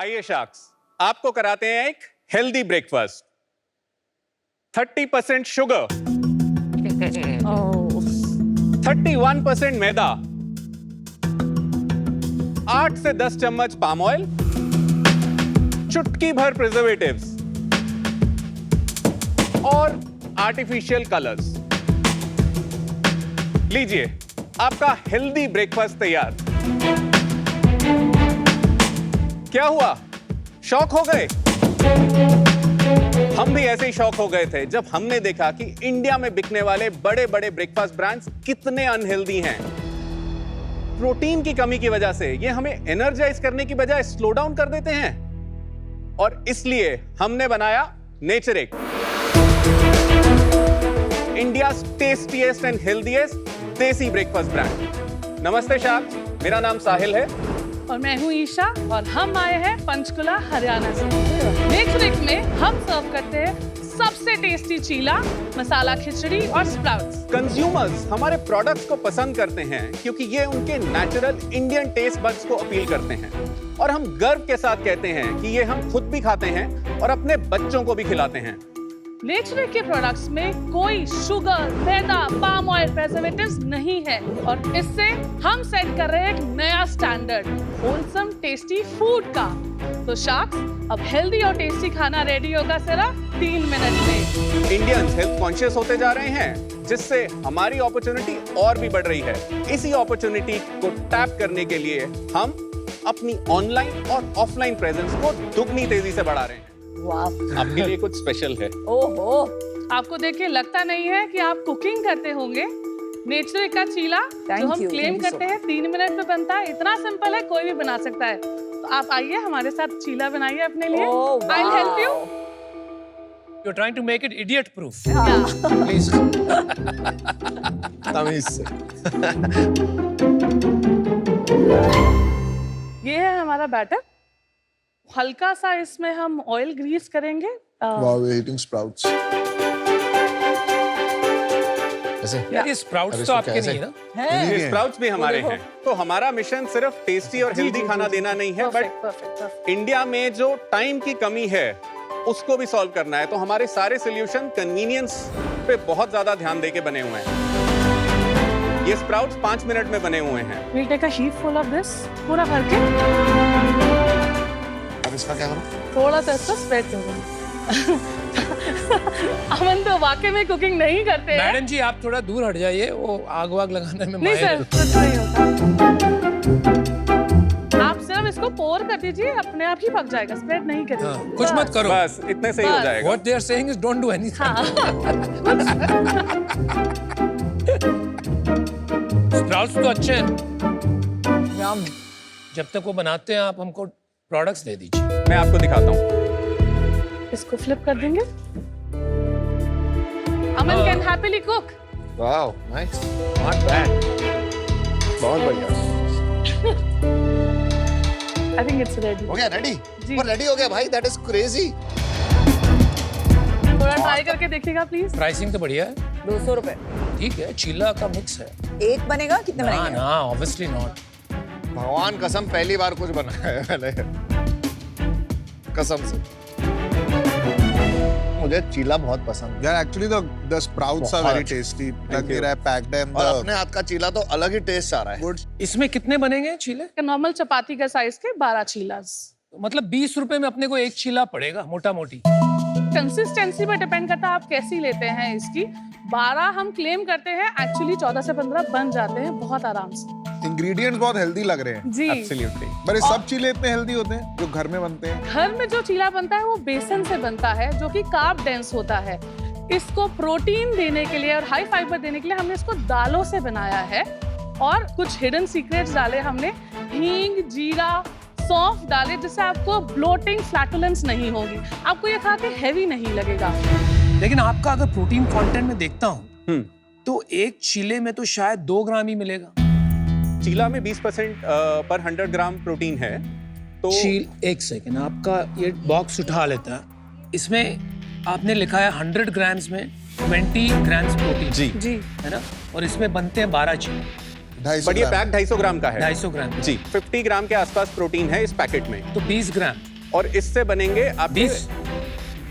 आइए शार्क्स, आपको कराते हैं एक हेल्दी ब्रेकफास्ट। 30% शुगर, 31% मैदा, 8 से 10 चम्मच पाम ऑयल, चुटकी भर प्रिजर्वेटिव्स और आर्टिफिशियल कलर्स। लीजिए, आपका हेल्दी ब्रेकफास्ट तैयार। क्या हुआ, शॉक हो गए? हम भी ऐसे ही शॉक हो गए थे जब हमने देखा कि इंडिया में बिकने वाले बड़े बड़े ब्रेकफास्ट ब्रांड्स कितने अनहेल्दी हैं। प्रोटीन की कमी की वजह से ये हमें एनर्जाइज करने की बजाय स्लो डाउन कर देते हैं, और इसलिए हमने बनाया नेचरिक, इंडिया टेस्टीएस्ट एंड हेल्दीएस्ट देसी ब्रेकफास्ट ब्रांड। नमस्ते शार्क्स, मेरा नाम साहिल है और मैं हूँ ईशा और हम आए हैं पंचकुला हरियाणा से। नेचरिक में हम सर्व करते हैं सबसे टेस्टी चीला, मसाला खिचड़ी और स्प्राउट्स। कंज्यूमर्स हमारे प्रोडक्ट्स को पसंद करते हैं क्योंकि ये उनके नेचुरल इंडियन टेस्ट बड्स को अपील करते हैं, और हम गर्व के साथ कहते हैं कि ये हम खुद भी खाते हैं और अपने बच्चों को भी खिलाते हैं। नेचरिक के प्रोडक्ट्स में कोई शुगर, मैदा, पाम ऑयल, प्रिजर्वेटिव्स नहीं है, और इससे हम सेट कर रहे हैं एक नया स्टैंडर्ड होलसम टेस्टी फूड का। तो शार्क्स, अब हेल्दी और टेस्टी खाना रेडी होगा सिर्फ 3 मिनट में। इंडियंस हेल्थ कॉन्शियस होते जा रहे हैं, जिससे हमारी अपॉर्चुनिटी और भी बढ़ रही है। इसी अपॉर्चुनिटी को टैप करने के लिए हम अपनी ऑनलाइन और ऑफलाइन प्रेजेंस को दुगनी तेजी से बढ़ा रहे हैं। आपके लिए कुछ स्पेशल है। ओहो, आपको देख के लगता नहीं है कि आप कुकिंग करते होंगे। नेचरिक का चीला जो हम क्लेम करते हैं 3 मिनट में बनता है, इतना सिंपल है, कोई भी बना सकता है। तो आप आइए हमारे साथ चीला बनाइए अपने लिए। I'll help you. You're trying to make it idiot proof. Please. तमीज से। ये है हमारा बैटर। हल्का सा इसमें हम ऑयल ग्रीस करेंगे। Wow, we're eating sprouts. ऐसे? यार ये स्प्राउट्स तो आपके नहीं है ना? ये स्प्राउट्स भी हमारे हैं। तो हमारा मिशन सिर्फ टेस्टी और हेल्दी खाना देना नहीं है, बट इंडिया में जो टाइम की कमी है उसको भी सॉल्व करना है। तो हमारे सारे सॉल्यूशन कन्वीनियंस पे बहुत ज्यादा ध्यान देके बने हुए हैं। ये स्प्राउट्स 5 मिनट में बने हुए हैं। We'll take a heap full of this, पूरा भर के। अब इसका क्या करूं? थोड़ा सा इसको स्प्रेड करो। अमन तो वाकई में कुकिंग नहीं करते हैं। मैडम जी आप थोड़ा दूर हट जाइए, वो आग वाग लगाने में नहीं माहिर सर, है। कुछ नहीं होता। आप सिर्फ इसको पोर कर दीजिए, अपने आप ही पक जाएगा, स्प्रेड नहीं करिए। हाँ, कुछ मत करो। बस इतने से ही हो बस। जाएगा। What they are saying is don't do anything. Sprouts तो अच्छे हैं। जब तक वो बनाते हैं आप हमको प्रोडक्ट्स दे दीजिए। मैं आपको दिखाता हूँ। इसको फ्लिप कर देंगे। Aman can happily cook. Wow, nice. Not bad. बहुत बढ़िया। I think it's ready. हो गया रेडी? जी। वो रेडी हो गया भाई, that is crazy. थोड़ा ट्राई करके देखिएगा प्लीज। प्राइसिंग तो बढ़िया है। 200 रुपए ठीक है, चीला का मिक्स है। एक बनेगा, कितने ना बनेंगे? ना, ऑब्वियसली नॉट। भगवान कसम पहली बार कुछ बनाया है मैंने, कसम से। मुझे चीला बहुत पसंद है। Yeah, actually the sprouts are very tasty. लग रहा है packed है और अपने हाथ का चीला तो अलग ही टेस्ट आ रहा है। good. इसमें कितने बनेंगे चीले? नॉर्मल चपाती का साइज के 12 चीलास। मतलब 20 रुपए में अपने को एक चीला पड़ेगा, मोटा मोटी। कंसिस्टेंसी पर डिपेंड करता है आप कैसी लेते हैं इसकी। 12 हम क्लेम करते हैं, एक्चुअली 14 से 15 बन जाते हैं बहुत आराम से। Ingredients बहुत healthy लग रहे हैं। जी। Absolutely. पर ये सब चीले इतने healthy होते हैं जो घर में बनते हैं। घर में जो चीला बनता है वो बेसन से बनता है, जो कि कार्ब डेंस होता है। इसको प्रोटीन देने के लिए और हाई फाइबर देने के लिए हमने इसको दालों से बनाया है, और कुछ हिडन सीक्रेट्स डाले हमने। हींग, जीरा, सौंफ डाले, जिससे आपको ब्लोटिंग, फ्लैटुलेंस नहीं होगी। आपको ये खा के हैवी नहीं लगेगा। लेकिन आपका अगर प्रोटीन कंटेंट में देखता हूँ तो एक चीले में तो शायद 2 ग्राम ही मिलेगा। चीला में 20% पर 100 ग्राम प्रोटीन है। तो एक सेकेंड, आपका ये बॉक्स उठा लेता है। इसमें आपने लिखा है 100 ग्राम्स में 20 ग्राम्स प्रोटीन। जी जी। है ना? और इसमें बनते हैं 12 चीले। 250 ग्राम। पैक 250 ग्राम का है। 250 ग्राम। जी, 50 ग्राम के आसपास प्रोटीन है इस पैकेट में। तो 20 ग्राम और इससे बनेंगे आपके 20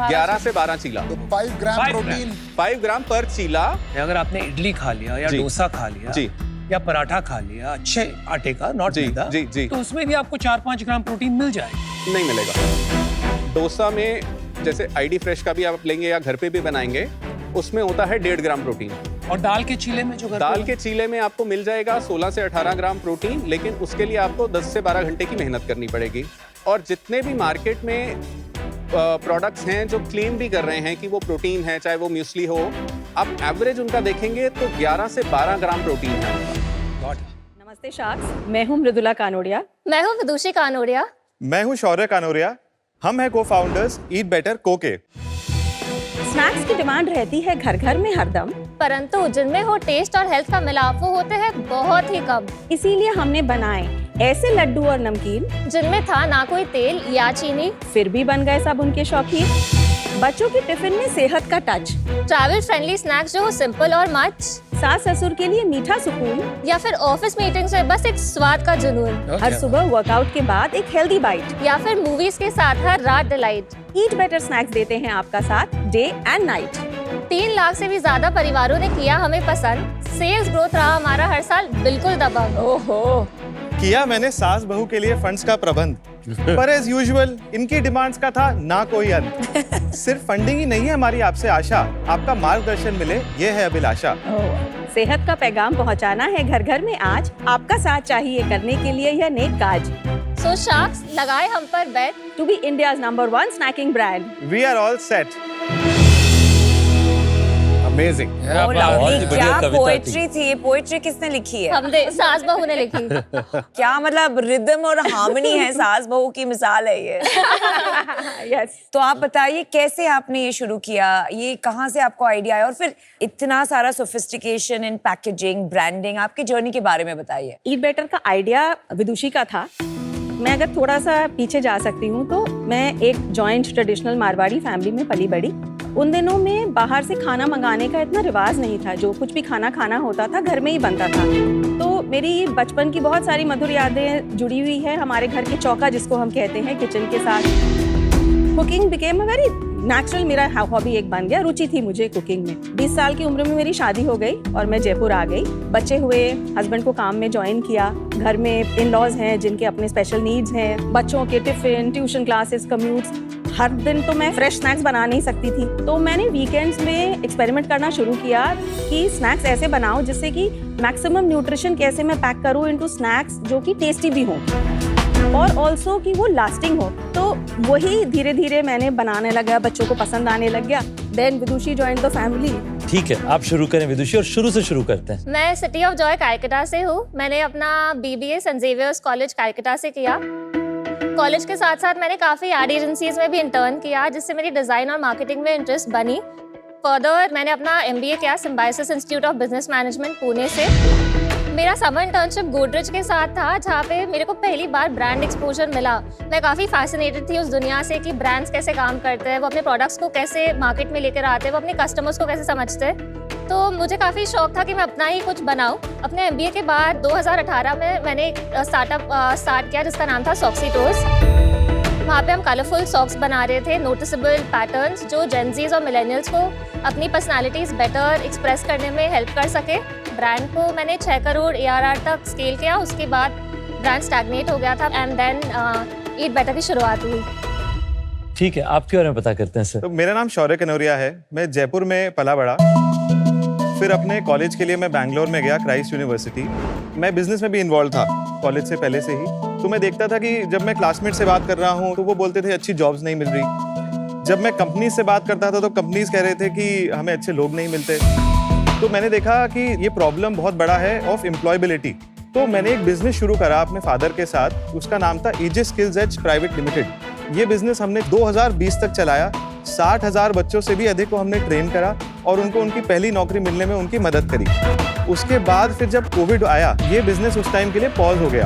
11 से 12 चीला, तो 5 ग्राम 5 प्रोटीन 5 ग्राम पर चीला। अगर आपने इडली खा लिया या जी। डोसा खा लिया जी या पराठा खा लिया अच्छे आटे का, नॉट जी, मैदा, जी, जी। तो उसमें भी आपको 4-5 ग्राम प्रोटीन मिल जाए। नहीं मिलेगा। डोसा में जैसे आईडी फ्रेश का भी आप लेंगे या घर पे भी बनाएंगे, उसमें होता है 1.5 ग्राम प्रोटीन। और दाल के चीले में जो घर दाल पे के चीले में आपको मिल जाएगा 16 से 18 ग्राम प्रोटीन, लेकिन उसके लिए आपको 10 से 12 घंटे की मेहनत करनी पड़ेगी। और जितने भी मार्केट में प्रोडक्ट्स हैं जो क्लेम भी कर रहे हैं कि वो प्रोटीन है, चाहे वो म्यूस्ली हो, आप एवरेज उनका देखेंगे तो 11 से 12 ग्राम प्रोटीन है। Got it. नमस्ते शाक्स, मैं हूँ मृदुला कानोडिया। मैं हूँ विदुषी कानोडिया। मैं हूं शौर्य कानोरिया। हम हैं को-फाउंडर्स ईट बेटर को के। स्नैक्स की डिमांड रहती है घर घर में हरदम, परंतु जिनमें हो टेस्ट और हेल्थ का मिलाप वो होते हैं बहुत ही कम, इसीलिए हमने बनाए ऐसे लड्डू और नमकीन जिनमें था ना कोई तेल या चीनी, फिर भी बन गए सब उनके शौकीन। बच्चों के टिफिन में सेहत का टच, ट्रैवल फ्रेंडली स्नैक्स जो हो सिंपल और मच, सास ससुर के लिए मीठा सुकून, या फिर ऑफिस मीटिंग से बस एक स्वाद का जुनून, Okay. हर सुबह वर्कआउट के बाद एक हेल्दी बाइट। या फिर मूवीज के साथ हर रात डिलाइट। ईट बेटर स्नैक्स देते हैं आपका साथ डे एंड नाइट। 3 लाख से भी ज्यादा परिवारों ने किया हमें पसंद। सेल्स ग्रोथ रहा हमारा हर साल बिल्कुल दबंग। ओहो, किया मैंने सास बहू के लिए फंड्स का प्रबंध, पर एज यूजुअल इनकी डिमांड्स का था ना कोई अंत। सिर्फ फंडिंग ही नहीं है हमारी आपसे आशा, आपका मार्गदर्शन मिले ये है अभिलाषा। सेहत का पैगाम पहुंचाना है घर घर में आज, आपका साथ चाहिए करने के लिए यह नेक काज। सो शार्क्स लगाए हम पर bet to be India's number 1 snacking brand. We are all set. Amazing. Oh lovely, क्या पोएट्री थी ये? पोएट्री किसने लिखी है? हम सास बहू ने लिखी। क्या मतलब रिदम और हार्मनी है, सास बहू की मिसाल है ये। यस। तो आप बताइए कैसे आपने ये शुरू किया, ये कहाँ से आपको आइडिया आया और फिर इतना सारा सोफिस्टिकेशन इन पैकेजिंग, ब्रांडिंग, आपकी जर्नी के बारे में बताइए। ईट बेटर का आइडिया विदुषी का था। मैं अगर थोड़ा सा पीछे जा सकती हूँ तो मैं एक जॉइंट ट्रेडिशनल मारवाड़ी फैमिली में पली बड़ी। उन दिनों में बाहर से खाना मंगाने का इतना रिवाज नहीं था, जो कुछ भी खाना होता था घर में ही बनता था। तो मेरी बचपन की बहुत सारी मधुर यादें जुड़ी हुई है हमारे घर के चौका जिसको हम कहते हैं, किचन के साथ। Cooking became a very natural, मेरा हॉबी एक बन गया, रुचि थी मुझे कुकिंग में। 20 साल की उम्र में मेरी शादी हो गई और मैं जयपुर आ गई। बच्चे हुए, हस्बैंड को काम में ज्वाइन किया। घर में इन लॉज हैं जिनके अपने स्पेशल नीड्स हैं, बच्चों के टिफिन, ट्यूशन क्लासेस, कम्यूट्स। हर दिन तो मैं फ्रेश स्नैक्स बना नहीं सकती थी, तो मैंने वीकेंड्स में एक्सपेरिमेंट करना शुरू किया कि स्नैक्स ऐसे बनाओ जिससे कि मैक्सिमम न्यूट्रिशन कैसे मैं पैक करूँ इनटू स्नैक्स जो कि टेस्टी भी हों और ऑल्सो कि वो लास्टिंग हो। तो वही धीरे धीरे मैंने बनाने लगा, बच्चों को पसंद आने लग गया। Then Vidushi join the family. ठीक है, आप शुरू करें विदुषी, और शुरू से शुरू करते हैं। मैं सिटी ऑफ जॉय कालकाटा से हूँ। मैंने अपना BBA Saint Xavier's college Kolkata से किया। कॉलेज के साथ साथ मैंने काफ़ी एड एजेंसीज में भी इंटर्न किया, जिससे मेरी डिज़ाइन और मार्केटिंग में इंटरेस्ट बनी। फर्दर मैंने अपना MBA किया symbiosis institute of business management Pune से। मेरा समर इंटर्नशिप गोदरेज के साथ था, जहाँ पे मेरे को पहली बार ब्रांड एक्सपोजर मिला। मैं काफ़ी फैसिनेटेड थी उस दुनिया से कि ब्रांड्स कैसे काम करते हैं, वो अपने प्रोडक्ट्स को कैसे मार्केट में लेकर आते हैं, वो अपने कस्टमर्स को कैसे समझते हैं। तो मुझे काफ़ी शौक था कि मैं अपना ही कुछ बनाऊँ। अपने MBA के बाद 2018 में मैंने एक स्टार्टअप स्टार्ट किया जिसका नाम था सॉक्सी टोस। वहाँ पे हम कलरफुल सॉक्स बना रहे थे, नोटिसेबल पैटर्न्स जो जेनजीज और मिलेनियल्स को अपनी पर्सनालिटीज़ बेटर एक्सप्रेस करने में हेल्प कर सके। ब्रांड को मैंने 6 करोड़ ARR तक स्केल किया। उसके बाद ब्रांड स्टैग्नेट हो गया था एंड देन ईट बेटर की शुरुआत हुई। ठीक है, आपके बारे में पता करते हैं सर। तो मेरा नाम शौर्य कनौरिया है। मैं जयपुर में पला बड़ा, फिर अपने कॉलेज के लिए मैं बैंगलोर में गया, क्राइस्ट यूनिवर्सिटी। मैं बिजनेस में भी इन्वॉल्व था कॉलेज से पहले से ही। तो मैं देखता था कि जब मैं क्लासमेट से बात कर रहा हूँ तो वो बोलते थे अच्छी जॉब्स नहीं मिल रही। जब मैं कंपनी से बात करता था तो कंपनीज कह रहे थे कि हमें अच्छे लोग नहीं मिलते। तो मैंने देखा कि ये प्रॉब्लम बहुत बड़ा है ऑफ एम्प्लॉयबिलिटी। तो मैंने एक बिजनेस शुरू करा अपने फादर के साथ, उसका नाम था Aegis skills edge private limited. ये बिजनेस हमने 2020 तक चलाया। 60,000 बच्चों से भी अधिक को हमने ट्रेन करा और उनको उनकी पहली नौकरी मिलने में उनकी मदद करी। उसके बाद फिर जब कोविड आया, ये बिजनेस उस टाइम के लिए पॉज हो गया।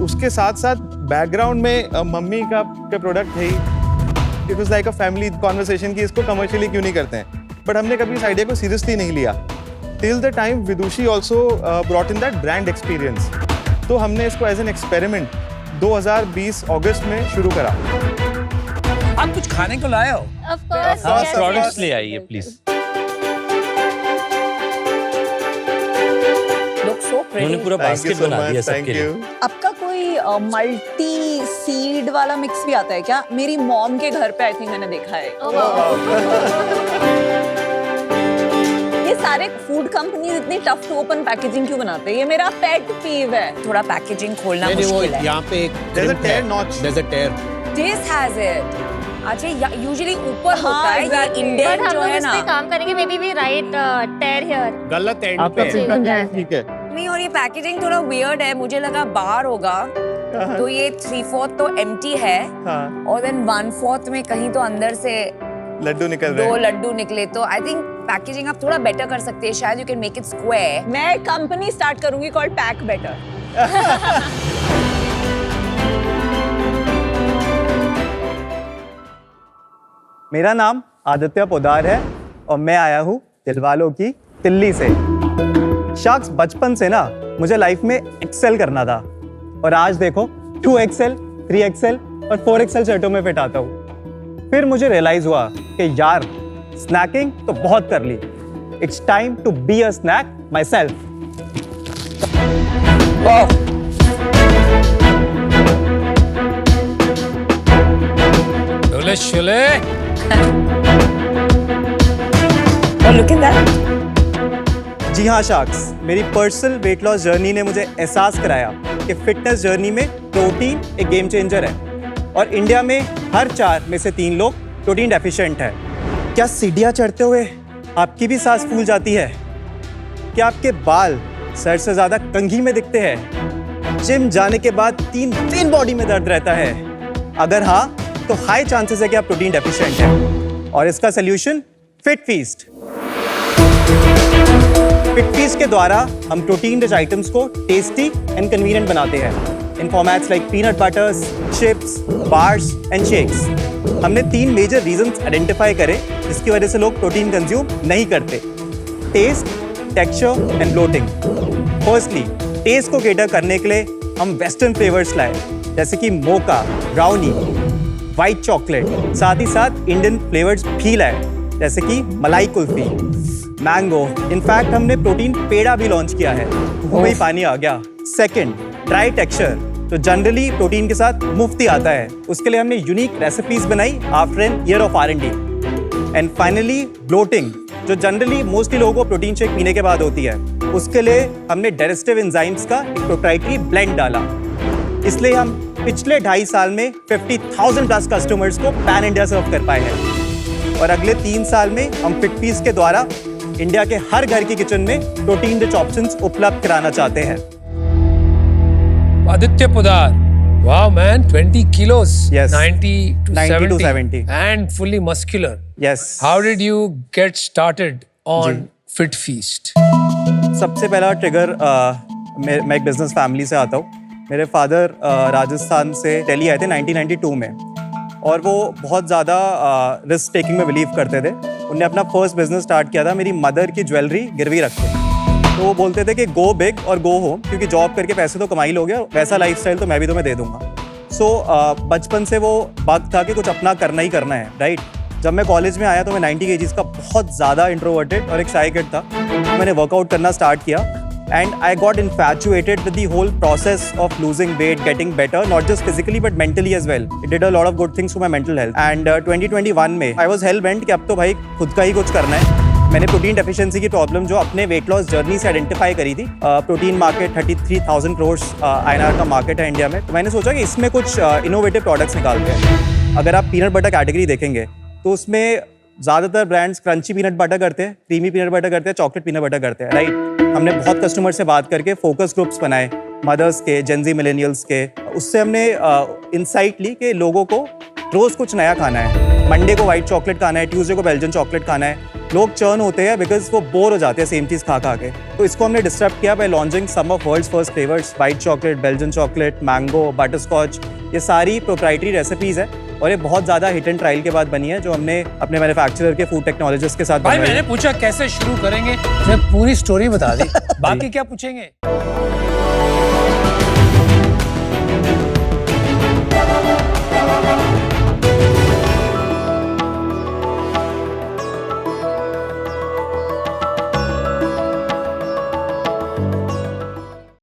उसके साथ साथ बैकग्राउंड में मम्मी का प्रोडक्ट है। It was like a family conversation कि इसको कमर्शियली क्यों नहीं करते हैं, बट हमने कभी इस आइडिया को सीरियसली नहीं लिया। Till the time Vidushi also brought in that brand experience. तो हमने इसको एज एन एक्सपेरिमेंट 2020 अगस्त में शुरू करा। आप कुछ खाने को लाए हो? Of course, आप yes, प्रोडक्ट्स yes. ले आइए प्लीज। Look so pretty. उन्होंने पूरा Thank you बास्केट so बना दिया much. Thank सबके लिए। you. आपका कोई मल्टी सीड वाला मिक्स भी आता है क्या? मेरी मॉम के घर पे आई थिंक मैंने देखा है। Oh, wow. ये सारे फूड कंपनीज इतनी टफ टू ओपन पैकेजिंग क्यों बनाते हैं? ये मेरा पेट पीव है। थोड़ा पैकेजिंग खोलना मुश्किल है। यहाँ पे एक There's a tear notch. there's a tear. This has it. अच्छा यूजुअली ऊपर हाँ, होता है, ये exactly. But इंडियन हम जो लोग है इस ना। पे काम करेंगे, maybe we write tear here. गलत एंड आपका पे प्रिंटर क्या है? ठीक है। नहीं, और ये पैकेजिंग थोड़ा वियर्ड है, मुझे लगा बाहर होगा। तो ये 3/4 तो एम्प्टी है हाँ, और देन 1/4 में कहीं तो अंदर से लड्डू निकल रहे 2 हैं। लड्डू निकले। तो आई थिंक पैकेजिंग आप थोड़ा बेटर कर सकते हैं, शायद you can make it square. मैं कंपनी स्टार्ट करूंगी कॉल्ड पैक बेटर। मेरा नाम आदित्य पोदार है और मैं आया हूँ दिलवालों की दिल्ली से। शख्स बचपन से ना मुझे लाइफ में एक्सेल करना था और आज देखो 2XL, 3XL और 4XL शर्टों में फिट आता हूँ। फिर मुझे रियलाइज हुआ कि यार स्नैकिंग तो बहुत कर ली, it's time to be a snack myself. शोले लुक एट दैट। जी हाँ शख्स, मेरी पर्सनल वेट लॉस जर्नी ने मुझे एहसास कराया कि फिटनेस जर्नी में प्रोटीन एक गेम चेंजर है और इंडिया में हर 4 में से 3 लोग प्रोटीन डेफिशिएंट है। क्या सीढ़ियाँ चढ़ते हुए आपकी भी सांस फूल जाती है? क्या आपके बाल सर से ज़्यादा कंघी में दिखते हैं? जिम जाने के बाद 3 दिन बॉडी में दर्द रहता है? अगर हाँ तो हाई चांसेस है कि आप प्रोटीन डेफिशिएंट हैं और इसका solution fit feast. Fit feast के द्वारा हम प्रोटीन रिच आइटम्स को टेस्टी एंड कन्वीनियंट बनाते हैं in formats like peanut butters, chips, bars and shakes. हमने 3 मेजर रीजंस आइडेंटिफाई करे जिसकी वजह से लोग प्रोटीन कंज्यूम नहीं करते: taste, texture and bloating. Firstly, taste को केटर करने के लिए हम वेस्टर्न फ्लेवर्स लाए जैसे कि मोका, ब्राउनी, व्हाइट चॉकलेट, साथ ही साथ इंडियन फ्लेवर्स भी लाए जैसे कि मलाई कुल्फी, मैंगो। इनफैक्ट हमने प्रोटीन पेड़ा भी लॉन्च किया है, मुंह में ही पानी आ गया। सेकंड, ड्राई टेक्सचर जो जनरली प्रोटीन के साथ मुफ्त ही आता है, उसके लिए हमने यूनिक रेसिपीज बनाई after an year of R&D। And finally bloating जो जनरली मोस्टली लोगों को प्रोटीन शेक पीने के बाद होती है, उसके लिए हमने डाइजेस्टिव एंजाइम्स का एक प्रोप्राइटरी ब्लेंड डाला। इसलिए हम पिछले 2.5 साल में 50,000 प्लस कस्टमर्स को पैन इंडिया सर्व कर पाए हैं और अगले 3 साल में हम फिट फीस्ट के द्वारा इंडिया के हर घर की किचन में प्रोटीन रिच ऑप्शंस उपलब्ध कराना चाहते हैं। Aditya Poddar, wow man, 20 kilos, Yes. 90 to 70 and fully muscular. Yes. How did you get started on Fit Feast? सबसे पहला ट्रिगर, मैं एक बिजनेस फैमिली से आता हूँ। मेरे फादर राजस्थान से दिल्ली आए थे 1992 में और वो बहुत ज़्यादा रिस्क टेकिंग में बिलीव करते थे। उन्होंने अपना फर्स्ट बिजनेस स्टार्ट किया था मेरी मदर की ज्वेलरी गिरवी रख के। तो वो बोलते थे कि गो बिग और गो होम, क्योंकि जॉब करके पैसे तो कमा ही लोगे, वैसा लाइफस्टाइल तो मैं भी तुम्हें दे दूंगा। सो बचपन से वो बग था कि कुछ अपना करना ही करना है, राइट। जब मैं कॉलेज में आया तो मैं 90 kgs का बहुत ज़्यादा इंट्रोवर्टेड और एक शाय किड था। तो मैंने वर्कआउट करना स्टार्ट किया and I got infatuated with the whole process of losing weight, getting better, not just physically but mentally as well. It did a lot of good things for my mental health. And 2021 में I was hell bent कि अब तो भाई खुद का ही कुछ करना है। मैंने प्रोटीन डेफिशिएंसी की प्रॉब्लम जो अपने वेट लॉस जर्नी से आइडेंटिफाई करी थी। प्रोटीन मार्केट 33,000 करोड़ INR का मार्केट है इंडिया में। तो मैंने सोचा कि इसमें कुछ इनोवेटिव प्रोडक्ट्स निकालते हैं। अगर आप पीनट बटर कैटेगरी देखेंगे तो उसमें ज़्यादातर ब्रांड्स क्रंची पीनट बटर करते हैं, क्रीमी पीनट बटर करते हैं, चॉकलेट पीनट बटर करते हैं, राइट। हमने बहुत कस्टमर से बात करके फोकस ग्रुप्स बनाए, मदर्स के, जेनजी मिलेनियल्स के। उससे हमने इंसाइट ली कि लोगों को रोज़ कुछ नया खाना है। मंडे को वाइट चॉकलेट खाना है, ट्यूसडे को बेल्जियन चॉकलेट खाना है। लोग चर्न होते हैं बिकॉज वो बोर हो जाते हैं सेम चीज़ खा खा के। तो इसको हमने डिस्टर्ब किया by launching some of world's first flavours, white chocolate, Belgian chocolate, mango, butterscotch. ये सारी प्रोप्राइटरी रेसिपीज़ है और ये बहुत ज़्यादा हिट एंड ट्रायल के बाद बनी है जो हमने अपने मैन्युफैक्चरर के फूड टेक्नोलॉजिस्ट के साथ भाई बनाई है। मैंने पूछा कैसे शुरू करेंगे, मैं पूरी स्टोरी बता दी, बाकी क्या पूछेंगे।